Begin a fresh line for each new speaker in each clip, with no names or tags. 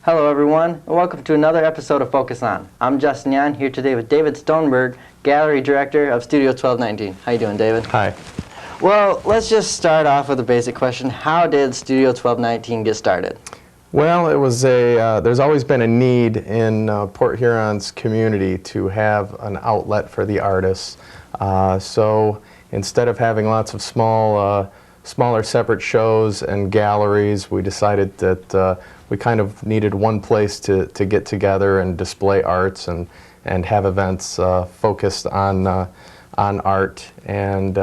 Hello everyone, and welcome to another episode of Focus On. I'm Justin Yan, here today with David Stoneberg, Gallery Director of Studio 1219. How you doing, David?
Hi.
Well, let's just start off with a basic question. How did Studio 1219 get started?
Well, it was there's always been a need in Port Huron's community to have an outlet for the artists. So instead of having lots of smaller separate shows and galleries, we decided that we kind of needed one place to get together and display arts and have events focused on art. And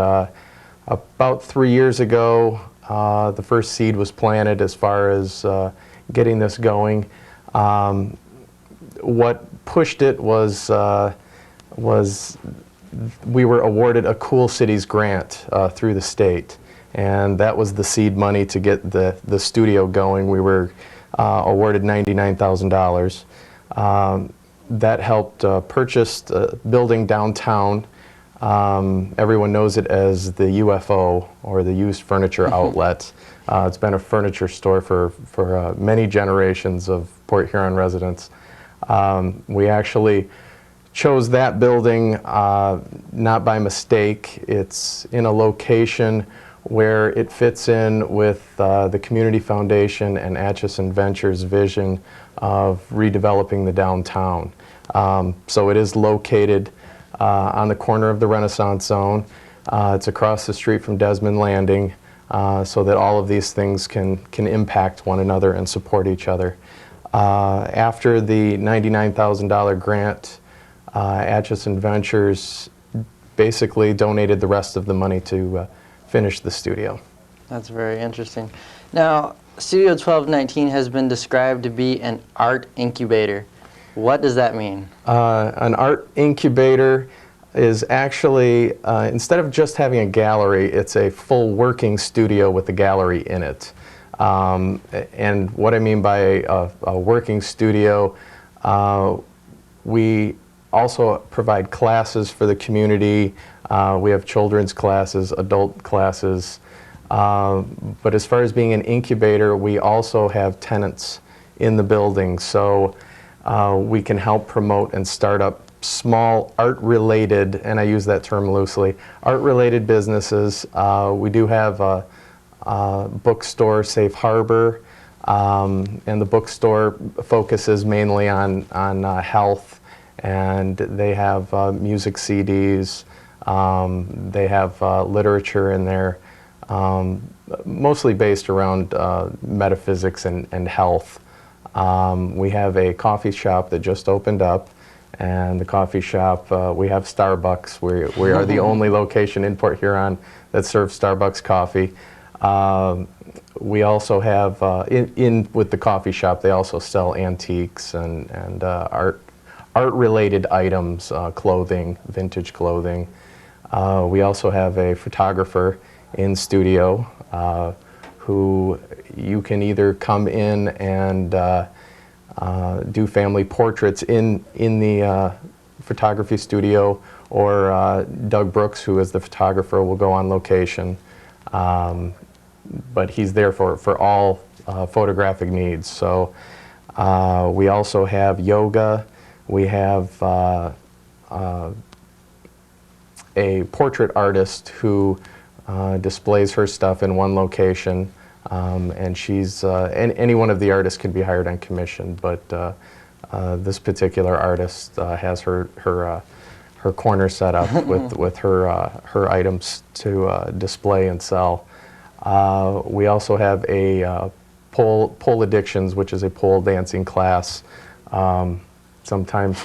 about 3 years ago, the first seed was planted as far as getting this going. What pushed it was we were awarded a Cool Cities grant through the state, and that was the seed money to get the studio going. We were awarded $99,000. That helped purchase a building downtown. Everyone knows it as the UFO, or the Used Furniture Outlet. It's been a furniture store for many generations of Port Huron residents. We actually chose that building not by mistake. It's in a location where it fits in with the Community Foundation and Atchison Ventures' vision of redeveloping the downtown. So it is located on the corner of the Renaissance Zone. It's across the street from Desmond Landing, so that all of these things can impact one another and support each other. After the $99,000 grant, Atchison Ventures basically donated the rest of the money to finish the studio.
That's very interesting. Now, Studio 1219 has been described to be an art incubator. What does that mean?
An art incubator is actually, instead of just having a gallery, it's a full working studio with a gallery in it. And what I mean by a working studio, we also provide classes for the community. We have children's classes, adult classes. But as far as being an incubator, we also have tenants in the building. So we can help promote and start up small art-related, and I use that term loosely, art-related businesses. We do have a bookstore, Safe Harbor, and the bookstore focuses mainly on health, and they have music CDs, they have literature in there, mostly based around metaphysics and health. We have a coffee shop that just opened up, and the coffee shop, we have Starbucks. We are the only location in Port Huron that serves Starbucks coffee. We also have, with the coffee shop, they also sell antiques and art-related items, clothing, vintage clothing. We also have a photographer in studio who you can either come in and do family portraits in the photography studio, or Doug Brooks, who is the photographer, will go on location. But he's there for all photographic needs. So we also have yoga. We have a portrait artist who displays her stuff in one location, and she's any one of the artists can be hired on commission, but this particular artist has her corner set up with her items to display and sell. We also have a pole addictions, which is a pole dancing class. Sometimes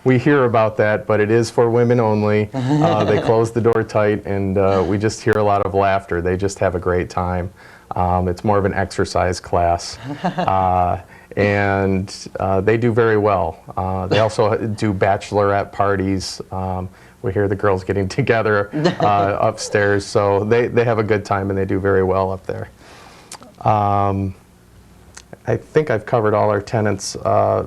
we hear about that, but it is for women only. They close the door tight, and we just hear a lot of laughter. They just have a great time. It's more of an exercise class. And they do very well. They also do bachelorette parties we hear the girls getting together upstairs. So they have a good time and they do very well up there. I think I've covered all our tenants. Our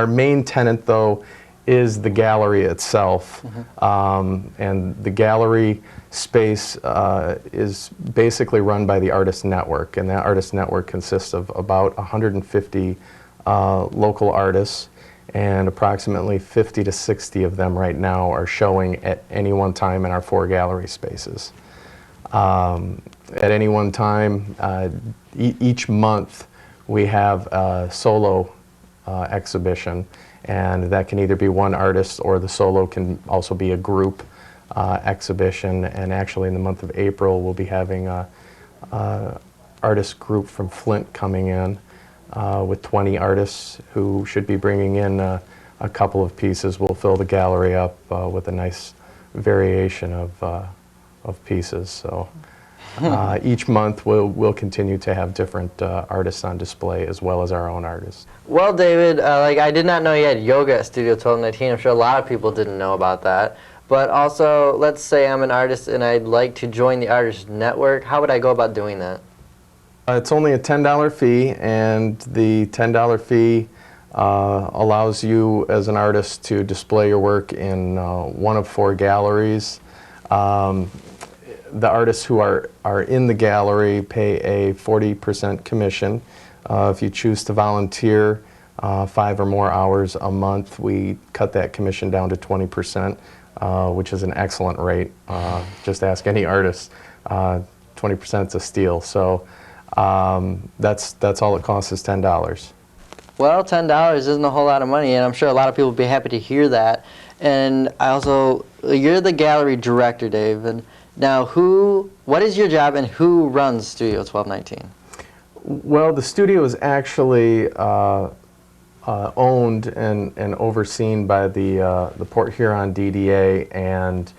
main tenant, though, is the gallery itself. And the gallery space is basically run by the Artist Network, and that Artist Network consists of about 150 local artists, and approximately 50 to 60 of them right now are showing at any one time in our 4 gallery spaces. At any one time, each month we have a solo exhibition, and that can either be one artist or the solo can also be a group exhibition. And actually in the month of April we'll be having a artist group from Flint coming in with 20 artists who should be bringing in a couple of pieces. We'll fill the gallery up with a nice variation of pieces. So each month we'll continue to have different artists on display as well as our own artists.
Well, David, like I did not know you had yoga at Studio 1219. I'm sure a lot of people didn't know about that. But also, let's say I'm an artist and I'd like to join the Artist Network. How would I go about doing that?
It's only a $10 fee, and the $10 fee allows you as an artist to display your work in one of 4 galleries. The artists who are in the gallery pay a 40% commission. If you choose to volunteer 5 or more hours a month, we cut that commission down to 20%, which is an excellent rate. Just ask any artist. 20% is a steal. So that's all it costs is $10.
Well, $10 isn't a whole lot of money, and I'm sure a lot of people would be happy to hear that. And I also, you're the gallery director, Dave. And now, what is your job and who runs Studio 1219?
Well, the studio is actually owned and overseen by the Port Huron DDA and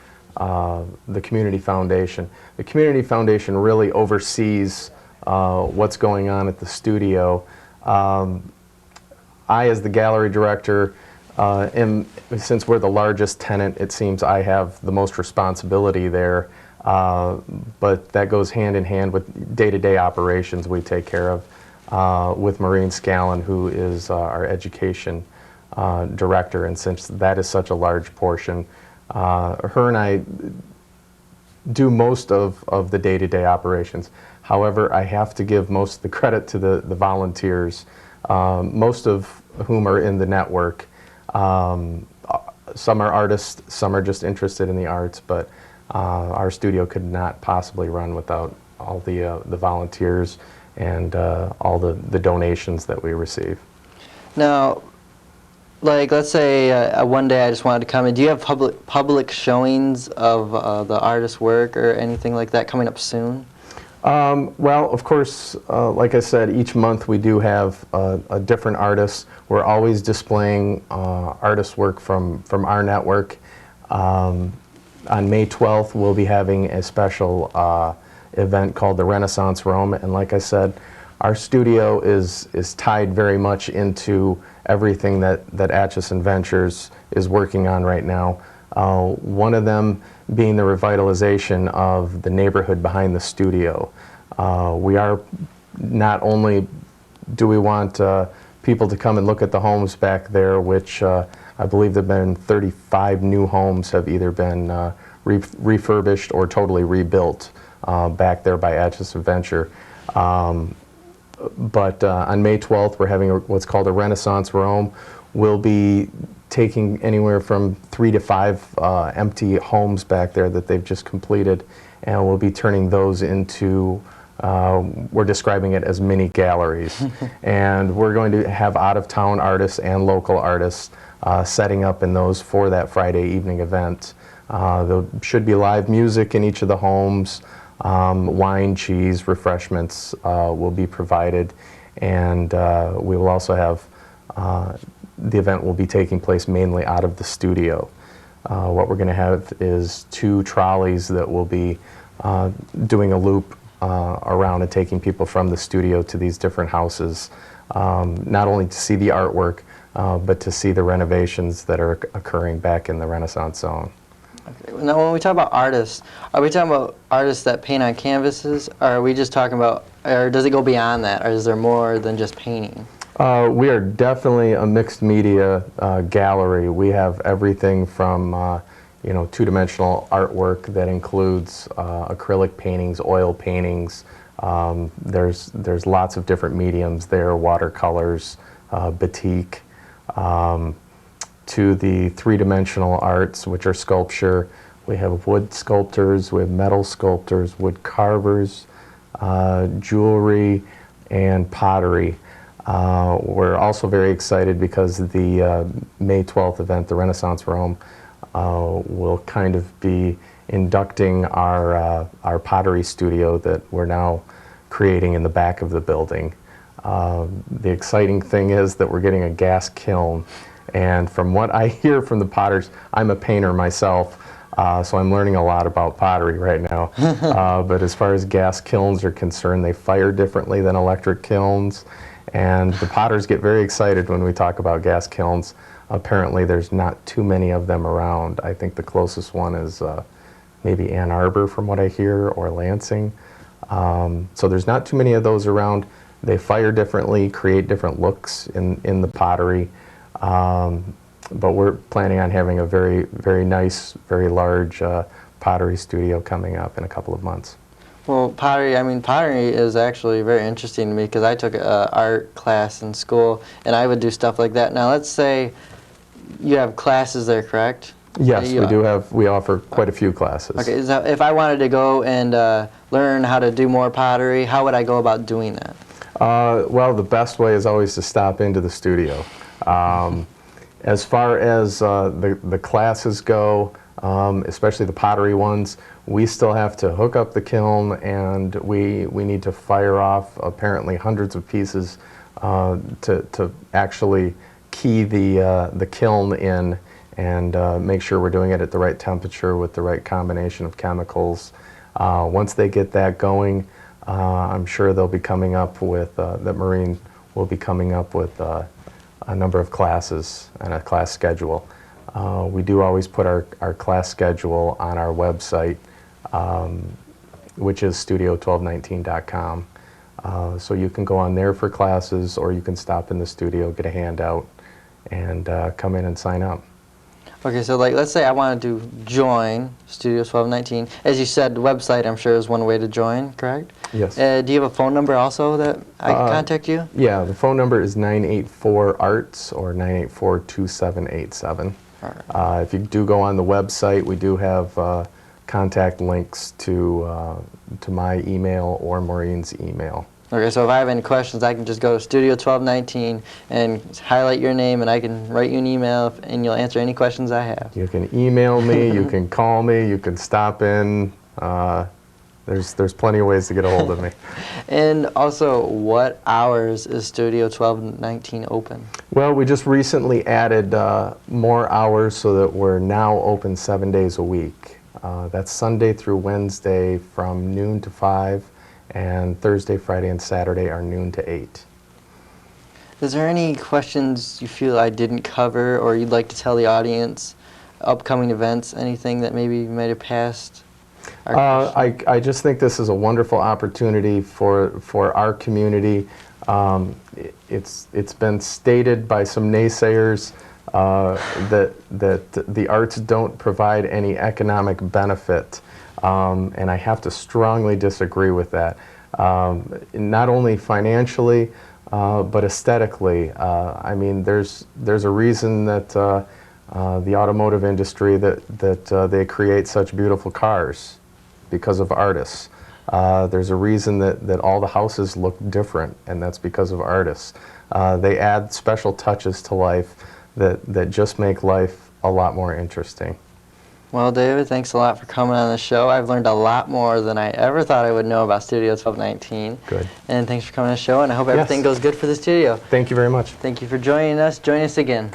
the Community Foundation. The Community Foundation really oversees what's going on at the studio. I, as the gallery director, since we're the largest tenant, it seems I have the most responsibility there. But that goes hand in hand with day-to-day operations we take care of with Maureen Scallon, who is our education director. And since that is such a large portion, her and I do most of the day-to-day operations. However, I have to give most of the credit to the volunteers, most of whom are in the network. Some are artists, some are just interested in the arts, but our studio could not possibly run without all the volunteers and all the donations that we receive.
Now, like let's say one day I just wanted to come in. Do you have public showings of the artist's work or anything like that coming up soon?
Well, of course, like I said, each month we do have a different artist. We're always displaying artist work from our network. On May 12th, we'll be having a special event called the Renaissance Room, and like I said, our studio is tied very much into everything that Atchison Ventures is working on right now. One of them being the revitalization of the neighborhood behind the studio. We are not only do we want people to come and look at the homes back there, which I believe there have been 35 new homes have either been refurbished or totally rebuilt back there by Atchison Venture. But on May 12th, we're having what's called a Renaissance Roam. We'll be taking anywhere from 3 to 5 empty homes back there that they've just completed, and we'll be turning those into, we're describing it as mini galleries. And we're going to have out-of-town artists and local artists setting up in those for that Friday evening event. There should be live music in each of the homes. Wine, cheese, refreshments will be provided, and we will also have the event will be taking place mainly out of the studio. What we're going to have is 2 trolleys that will be doing a loop around and taking people from the studio to these different houses, not only to see the artwork, but to see the renovations that are occurring back in the Renaissance Zone.
Okay. Now, when we talk about artists, are we talking about artists that paint on canvases, or are we just talking about, or does it go beyond that, or is there more than just painting?
We are definitely a mixed media gallery. We have everything from two-dimensional artwork that includes acrylic paintings, oil paintings. There's lots of different mediums there, watercolors, batik, to the three-dimensional arts, which are sculpture. We have wood sculptors, we have metal sculptors, wood carvers, jewelry, and pottery. We're also very excited because the May 12th event, the Renaissance Rome, will kind of be inducting our pottery studio that we're now creating in the back of the building. The exciting thing is that we're getting a gas kiln, and from what I hear from the potters, I'm a painter myself, so I'm learning a lot about pottery right now. But as far as gas kilns are concerned, they fire differently than electric kilns, and the potters get very excited when we talk about gas kilns. Apparently there's not too many of them around. I think the closest one is maybe Ann Arbor from what I hear, or Lansing. So there's not too many of those around. They fire differently, create different looks in the pottery. But we're planning on having a very, very nice, very large pottery studio coming up in a couple of months.
Well, pottery is actually very interesting to me because I took an art class in school and I would do stuff like that. Now, let's say you have classes there, correct?
Yes, we do have, we offer quite a few classes.
Okay, so if I wanted to go and learn how to do more pottery, how would I go about doing that?
Well, the best way is always to stop into the studio. As far as the classes go, especially the pottery ones, we still have to hook up the kiln, and we need to fire off apparently hundreds of pieces to actually key the kiln in and make sure we're doing it at the right temperature with the right combination of chemicals. Once they get that going, I'm sure they'll be coming up with, that Maureen will be coming up with a number of classes and a class schedule. We do always put our class schedule on our website, which is studio1219.com. So you can go on there for classes, or you can stop in the studio, get a handout, and come in and sign up.
Okay, so like, let's say I wanted to join Studio 1219. As you said, the website, I'm sure, is one way to join, correct?
Yes.
Do you have a phone number also that I can contact you?
Yeah, the phone number is 984-ARTS or 984-2787.
Right.
If you do go on the website, we do have contact links to my email or Maureen's email.
Okay, so if I have any questions, I can just go to Studio 1219 and highlight your name, and I can write you an email, and you'll answer any questions I have.
You can email me, you can call me, you can stop in. There's plenty of ways to get a hold of me.
And also, what hours is Studio 1219 open?
Well, we just recently added more hours so that we're now open 7 days a week. That's Sunday through Wednesday from noon to 5, and Thursday, Friday, and Saturday are noon to 8.
Is there any questions you feel I didn't cover, or you'd like to tell the audience? Upcoming events, anything that maybe you might have passed?
I just think this is a wonderful opportunity for our community. It's been stated by some naysayers that the arts don't provide any economic benefit, and I have to strongly disagree with that. Not only financially, but aesthetically. I mean, there's a reason that the automotive industry that they create such beautiful cars, because of artists. There's a reason that all the houses look different, and that's because of artists. They add special touches to life that just make life a lot more interesting.
Well, David, thanks a lot for coming on the show. I've learned a lot more than I ever thought I would know about Studio 1219.
Good.
And thanks for coming on the show, and I hope everything goes good for the studio.
Thank you very much.
Thank you for joining us. Join us again.